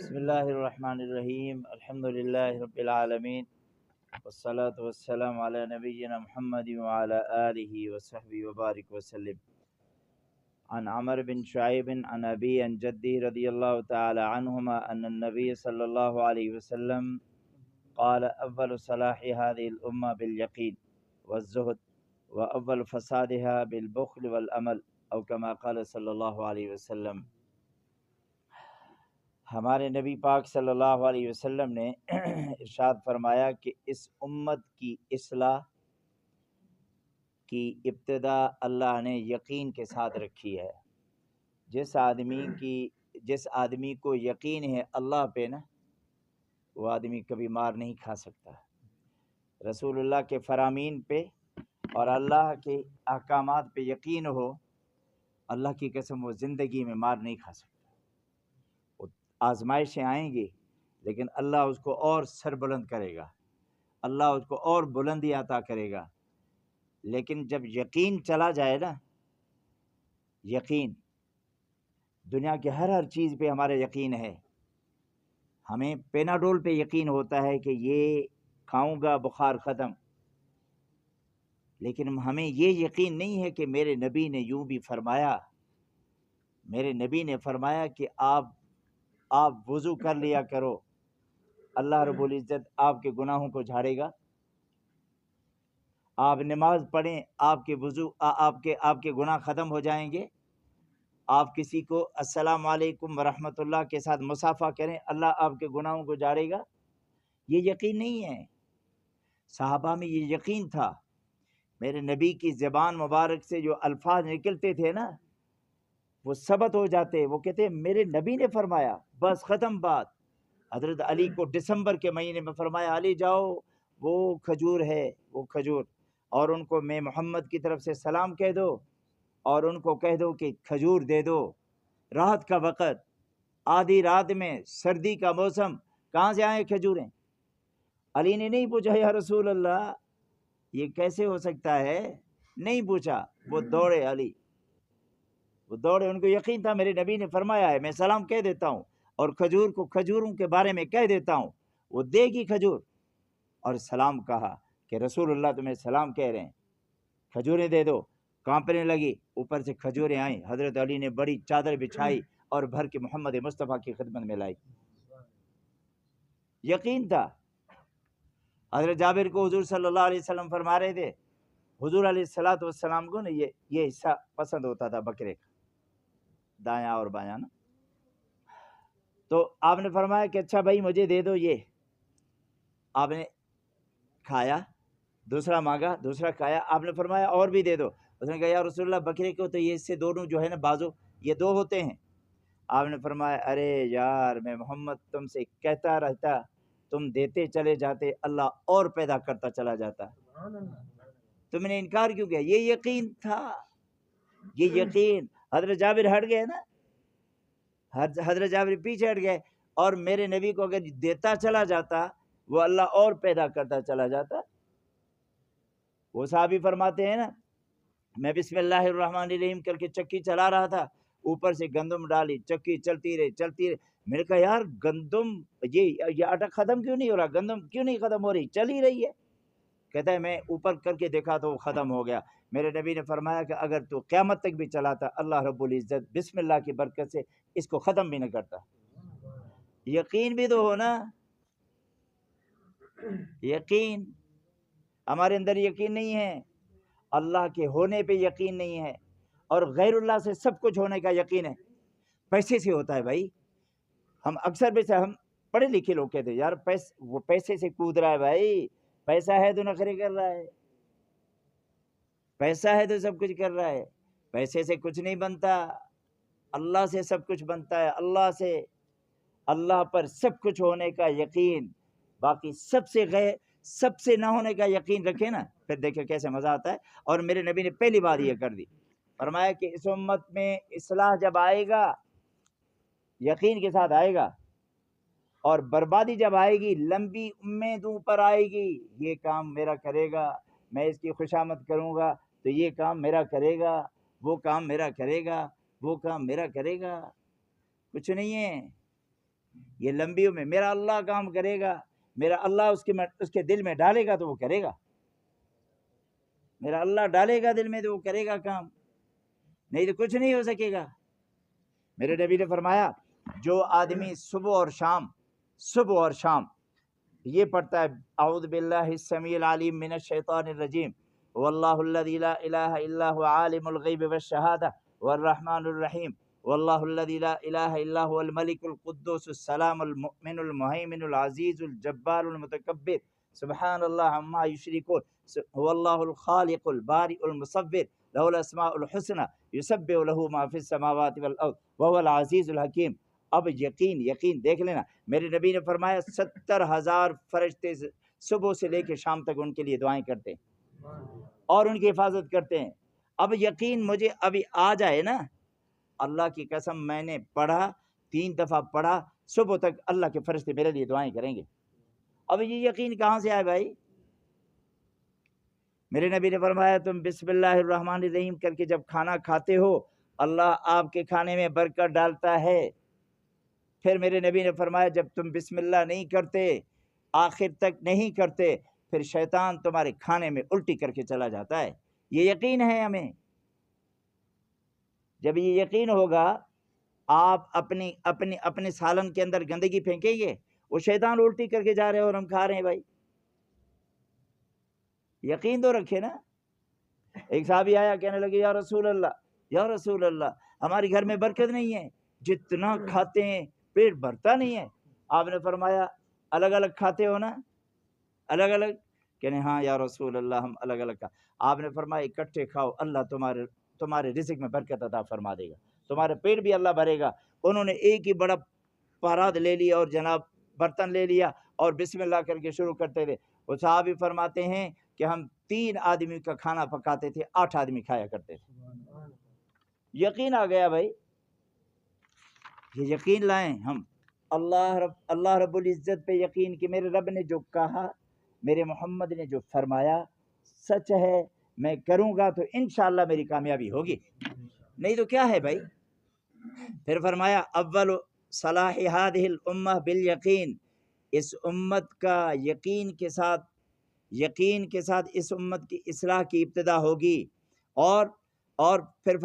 بسم اللہ الرحمن الرحیم الحمدللہ رب العالمین والصلاة والسلام علی نبینا محمد وعلی آلہ وصحبہ وبارک وسلم. عن عمر بن شعیب عن ابی عن جدی رضی اللہ تعالی عنہما ان النبی صلی اللہ علیہ وسلم قال اول صلاح هذه الامة باليقین والزہد واول فسادها بالبخل والعمل او کما قال صلی اللہ علیہ وسلم. ہمارے نبی پاک صلی اللہ علیہ وسلم نے ارشاد فرمایا کہ اس امت کی اصلاح کی ابتدا اللہ نے یقین کے ساتھ رکھی ہے. جس آدمی کو یقین ہے اللہ پہ نا، وہ آدمی کبھی مار نہیں کھا سکتا. رسول اللہ کے فرامین پہ اور اللہ کے احکامات پہ یقین ہو، اللہ کی قسم وہ زندگی میں مار نہیں کھا سکتا. آزمائشیں آئیں گی لیکن اللہ اس کو اور سربلند کرے گا، اللہ اس کو اور بلندی عطا کرے گا. لیکن جب یقین چلا جائے نا، یقین دنیا کی ہر چیز پہ ہمارا یقین ہے. ہمیں پیناڈول پہ یقین ہوتا ہے کہ یہ کھاؤں گا بخار ختم، لیکن ہمیں یہ یقین نہیں ہے کہ میرے نبی نے یوں بھی فرمایا. میرے نبی نے فرمایا کہ آپ وضو کر لیا کرو، اللہ رب العزت آپ کے گناہوں کو جھاڑے گا. آپ نماز پڑھیں، آپ کے وضو آپ کے گناہ ختم ہو جائیں گے. آپ کسی کو السلام علیکم ورحمۃ اللہ کے ساتھ مصافحہ کریں، اللہ آپ کے گناہوں کو جھاڑے گا. یہ یقین نہیں ہے. صحابہ میں یہ یقین تھا. میرے نبی کی زبان مبارک سے جو الفاظ نکلتے تھے نا، وہ ثبت ہو جاتے. وہ کہتے میرے نبی نے فرمایا، بس ختم بات. حضرت علی کو دسمبر کے مہینے میں فرمایا، علی جاؤ وہ کھجور ہے، وہ کھجور، اور ان کو میں محمد کی طرف سے سلام کہہ دو اور ان کو کہہ دو کہ کھجور دے دو. رات کا وقت، آدھی رات میں، سردی کا موسم، کہاں سے آئیں کھجوریں؟ علی نے نہیں پوچھا یا رسول اللہ یہ کیسے ہو سکتا ہے، نہیں پوچھا. وہ دوڑے علی، وہ دوڑے. ان کو یقین تھا میرے نبی نے فرمایا ہے، میں سلام کہہ دیتا ہوں اور کھجور کو کھجوروں کے بارے میں کہہ دیتا ہوں، وہ دے گی کھجور. اور سلام کہا کہ رسول اللہ تمہیں سلام کہہ رہے ہیں، کھجوریں دے دو. کانپنے لگی، اوپر سے کھجوریں آئیں. حضرت علی نے بڑی چادر بچھائی اور بھر کے محمد مصطفیٰ کی خدمت میں لائی. یقین تھا. حضرت جابر کو حضور صلی اللہ علیہ وسلم فرما رہے تھے، حضور علیہ الصلوۃ والسلام کو نا یہ حصہ پسند ہوتا تھا بکرے کا، دایاں اور بایاں نا. تو آپ نے فرمایا کہ اچھا بھائی مجھے دے دو. یہ آپ نے کھایا، دوسرا مانگا، دوسرا کھایا. آپ نے فرمایا اور بھی دے دو. اس نے کہا یا رسول اللہ بکرے کو تو یہ اس سے دونوں جو ہے نا بازو، یہ دو ہوتے ہیں. آپ نے فرمایا ارے یار میں محمد تم سے کہتا رہتا، تم دیتے چلے جاتے، اللہ اور پیدا کرتا چلا جاتا. تم نے انکار کیوں کیا؟ یہ یقین تھا. یہ یقین. حضرت جابر ہٹ گئے نا، حضرت جابر پیچھے ہٹ گئے، اور میرے نبی کو اگر دیتا چلا جاتا وہ اللہ اور پیدا کرتا چلا جاتا. وہ صحابی فرماتے ہیں نا، میں بسم اللہ الرحمن الرحیم کر کے چکی چلا رہا تھا، اوپر سے گندم ڈالی، چکی چلتی رہی. میں نے کہا یار گندم یہ آٹا ختم کیوں نہیں ہو رہا، گندم کیوں نہیں ختم ہو رہی، چل ہی رہی ہے. کہتا ہے میں اوپر کر کے دیکھا تو وہ ختم ہو گیا. میرے نبی نے فرمایا کہ اگر تو قیامت تک بھی چلاتا، اللہ رب العزت بسم اللہ کی برکت سے اس کو ختم بھی نہ کرتا. یقین بھی تو ہو نا. یقین ہمارے اندر یقین نہیں ہے، اللہ کے ہونے پہ یقین نہیں ہے، اور غیر اللہ سے سب کچھ ہونے کا یقین ہے. پیسے سے ہوتا ہے بھائی. ہم اکثر ہم پڑھے لکھے لوگ کہتے ہیں یار وہ پیسے سے کود رہا ہے. بھائی پیسہ ہے تو نخرے کر رہا ہے، پیسہ ہے تو سب کچھ کر رہا ہے. پیسے سے کچھ نہیں بنتا، اللہ سے سب کچھ بنتا ہے. اللہ پر سب کچھ ہونے کا یقین. باقی سب سے نہ ہونے کا یقین رکھے نا، پھر دیکھیں کیسے مزہ آتا ہے. اور میرے نبی نے پہلی بات یہ کر دی، فرمایا کہ اس امت میں اصلاح جب آئے گا یقین کے ساتھ آئے گا، اور بربادی جب آئے گی لمبی امیدوں پر آئے گی. یہ کام میرا کرے گا، میں اس کی خوشامد کروں گا تو یہ کام میرا کرے گا، وہ کام میرا کرے گا، وہ کام میرا کرے گا. کچھ نہیں ہے. یہ لمبی عمر میرا اللہ کام کرے گا، میرا اللہ اس کے دل میں ڈالے گا تو وہ کرے گا، میرا اللہ ڈالے گا دل میں تو وہ کرے گا کام، نہیں تو کچھ نہیں ہو سکے گا۔ میرے نبی نے فرمایا جو آدمی صبح اور شام یہ پڑھتا ہے اعوذ باللہ السمیع العلیم من الشیطان الرجیم واللہ الذی لا الہ الا هو عالم الغیب والشہادہ والرحمن الرحیم واللہ الذی لا الہ الا هو الملک القدوس السلام المؤمن المہیمن العزیز الجبار المتکبر سبحان اللہ عما یشرکون هو اللہ الخالق البارئ المصور له الاسماء الحسنى یسبح له ما فی السماوات والارض وهو العزیز الحکیم۔ اب یقین دیکھ لینا، میرے نبی نے فرمایا 70,000 فرشتے صبح سے لے کے شام تک ان کے لیے دعائیں کرتے ہیں اور ان کی حفاظت کرتے ہیں۔ اب یقین مجھے ابھی آ جائے نا، اللہ کی قسم میں نے پڑھا 3 دفعہ پڑھا، صبح تک اللہ کے فرشتے میرے لیے دعائیں کریں گے۔ اب یہ یقین کہاں سے آئے بھائی؟ میرے نبی نے فرمایا تم بسم اللہ الرحمن الرحیم کر کے جب کھانا کھاتے ہو اللہ آپ کے کھانے میں برکت ڈالتا ہے۔ پھر میرے نبی نے فرمایا جب تم بسم اللہ نہیں کرتے، آخر تک نہیں کرتے، پھر شیطان تمہارے کھانے میں الٹی کر کے چلا جاتا ہے۔ یہ یقین ہے ہمیں۔ جب یہ یقین ہوگا، آپ اپنے سالن کے اندر گندگی پھینکیں گے، وہ شیطان الٹی کر کے جا رہے ہیں اور ہم کھا رہے ہیں بھائی۔ یقین تو رکھے نا۔ ایک صحابی آیا کہنے لگے یا رسول اللہ ہمارے گھر میں برکت نہیں ہے، جتنا کھاتے ہیں پیٹ بھرتا نہیں ہے۔ آپ نے فرمایا الگ الگ کھاتے ہو نا؟ الگ الگ کہنے ہاں یا رسول اللہ ہم الگ الگ کھا۔ آپ نے فرمایا اکٹھے کھاؤ، اللہ تمہارے رزق میں برکت عطا فرما دے گا، تمہارے پیٹ بھی اللہ بھرے گا۔ انہوں نے ایک ہی بڑا پاراد لے لیا اور جناب برتن لے لیا اور بسم اللہ کر کے شروع کرتے تھے۔ وہ صحابی فرماتے ہیں کہ ہم 3 آدمی کا کھانا پکاتے تھے، 8 آدمی کھایا کرتے تھے۔ یقین آ گیا بھائی، یہ یقین لائیں ہم اللہ رب العزت پہ یقین کہ میرے رب نے جو کہا، میرے محمد نے جو فرمایا سچ ہے، میں کروں گا تو انشاءاللہ میری کامیابی ہوگی، نہیں تو کیا ہے بھائی۔ پھر فرمایا اول صلاح هذه الامہ بالیقین، اس امت کا یقین کے ساتھ اس امت کی اصلاح کی ابتدا ہوگی۔ اور پھر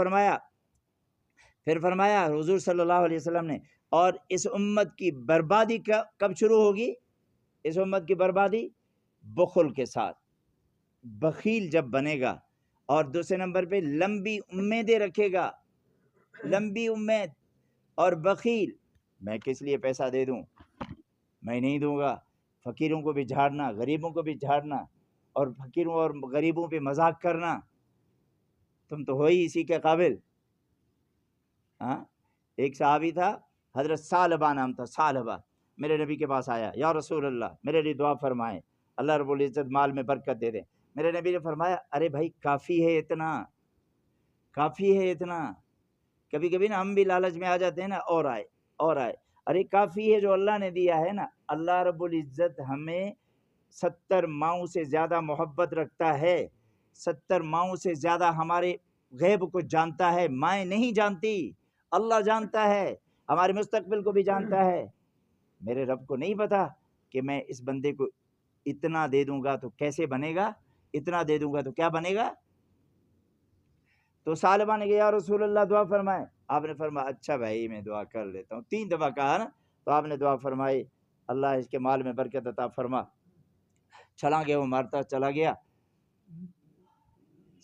فرمایا حضور صلی اللہ علیہ وسلم نے، اور اس امت کی بربادی کب شروع ہوگی؟ اس امت کی بربادی بخل کے ساتھ، بخیل جب بنے گا، اور دوسرے نمبر پہ لمبی امیدیں رکھے گا، لمبی امید اور بخیل، میں کس لیے پیسہ دے دوں، میں نہیں دوں گا، فقیروں کو بھی جھاڑنا، غریبوں کو بھی جھاڑنا، اور فقیروں اور غریبوں پہ مذاق کرنا، تم تو ہو ہی اسی کے قابل۔ ہاں، ایک صحابی تھا حضرت ثعلبہ نام تھا، ثعلبہ میرے نبی کے پاس آیا، یا رسول اللہ میرے لیے دعا فرمائیں، اللہ رب العزت مال میں برکت دے دیں۔ میرے نبی نے فرمایا ارے بھائی کافی ہے اتنا، کبھی کبھی نا ہم بھی لالچ میں آ جاتے ہیں نا، اور آئے، ارے کافی ہے جو اللہ نے دیا ہے نا۔ اللہ رب العزت ہمیں 70 ماؤں سے زیادہ محبت رکھتا ہے، 70 ماؤں سے زیادہ ہمارے غیب کو جانتا ہے، مائیں نہیں جانتی، اللہ جانتا ہے، ہمارے مستقبل کو بھی جانتا ہے۔ میرے رب کو نہیں پتا کہ میں اس بندے کو اتنا دے دوں گا تو کیسے بنے گا، اتنا دے دوں گا تو کیا بنے گا؟ تو ثعلبہ نے کہا یا رسول اللہ دعا فرمائے۔ آپ نے فرمایا اچھا بھائی میں دعا کر لیتا ہوں۔ 3 دفعہ کہا نا، تو آپ نے دعا فرمائی اللہ اس کے مال میں برکت عطا فرما۔ چھلانگے وہ مارتا چلا گیا،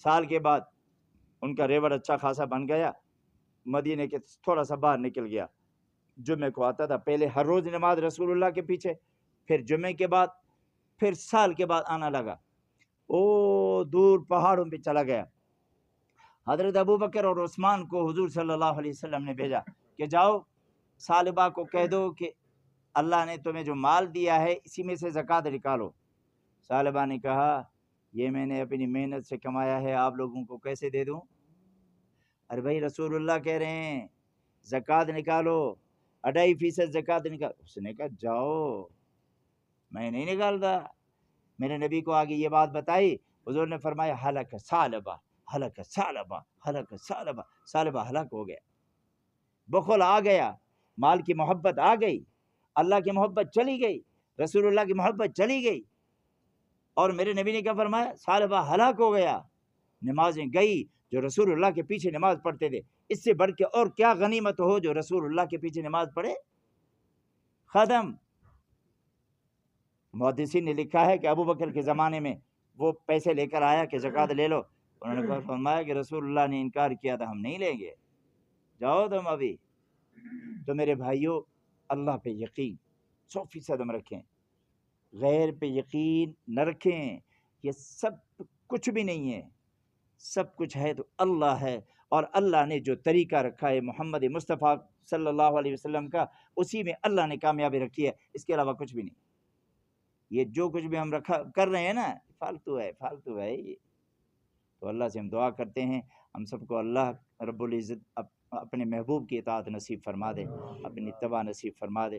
سال کے بعد ان کا ریوڑ اچھا خاصا بن گیا، مدینے کے تھوڑا سا باہر نکل گیا، جمعے کو آتا تھا، پہلے ہر روز نماز رسول اللہ کے پیچھے، پھر جمعے کے بعد، پھر سال کے بعد آنا لگا، دور پہاڑوں پہ چلا گیا۔ حضرت ابوبکر اور عثمان کو حضور صلی اللہ علیہ وسلم نے بھیجا کہ جاؤ ثعلبہ کو کہہ دو کہ اللہ نے تمہیں جو مال دیا ہے اسی میں سے زکوٰۃ نکالو۔ ثعلبہ نے کہا یہ میں نے اپنی محنت سے کمایا ہے، آپ لوگوں کو کیسے دے دوں؟ ارے بھائی رسول اللہ کہہ رہے ہیں زکوٰۃ نکالو، 2.5% زکوٰۃ نکالو۔ اس نے کہا جاؤ میں نہیں نکالتا۔ میرے نبی کو آگے یہ بات بتائی، حضور نے فرمایا ہلک ثعلبہ، ہلک ثعلبہ، ہلک ثعلبہ، ثعلبہ ہلاک ہو گیا، بخل آ گیا، مال کی محبت آ گئی، اللہ کی محبت چلی گئی، رسول اللہ کی محبت چلی گئی، اور میرے نبی نے کیا فرمایا؟ صالبہ ہلاک ہو گیا، نمازیں گئی جو رسول اللہ کے پیچھے نماز پڑھتے تھے، اس سے بڑھ کے اور کیا غنیمت ہو جو رسول اللہ کے پیچھے نماز پڑھے؟ ختم۔ محدثین نے لکھا ہے کہ ابو بکر کے زمانے میں وہ پیسے لے کر آیا کہ زکوٰۃ لے لو، انہوں نے فرمایا کہ رسول اللہ نے انکار کیا تھا، ہم نہیں لیں گے، جاؤ تم ابھی۔ تو میرے بھائیوں، اللہ پہ یقین 100% ہم رکھیں، غیر پہ یقین نہ رکھیں، یہ سب کچھ بھی نہیں ہے، سب کچھ ہے تو اللہ ہے، اور اللہ نے جو طریقہ رکھا ہے محمد مصطفیٰ صلی اللہ علیہ وسلم کا، اسی میں اللہ نے کامیابی رکھی ہے، اس کے علاوہ کچھ بھی نہیں۔ یہ جو کچھ بھی ہم کر رہے ہیں نا، فالتو ہے یہ۔ تو اللہ سے ہم دعا کرتے ہیں ہم سب کو اللہ رب العزت اپنے محبوب کی اطاعت نصیب فرما دے، اپنی اتباع نصیب فرما دے۔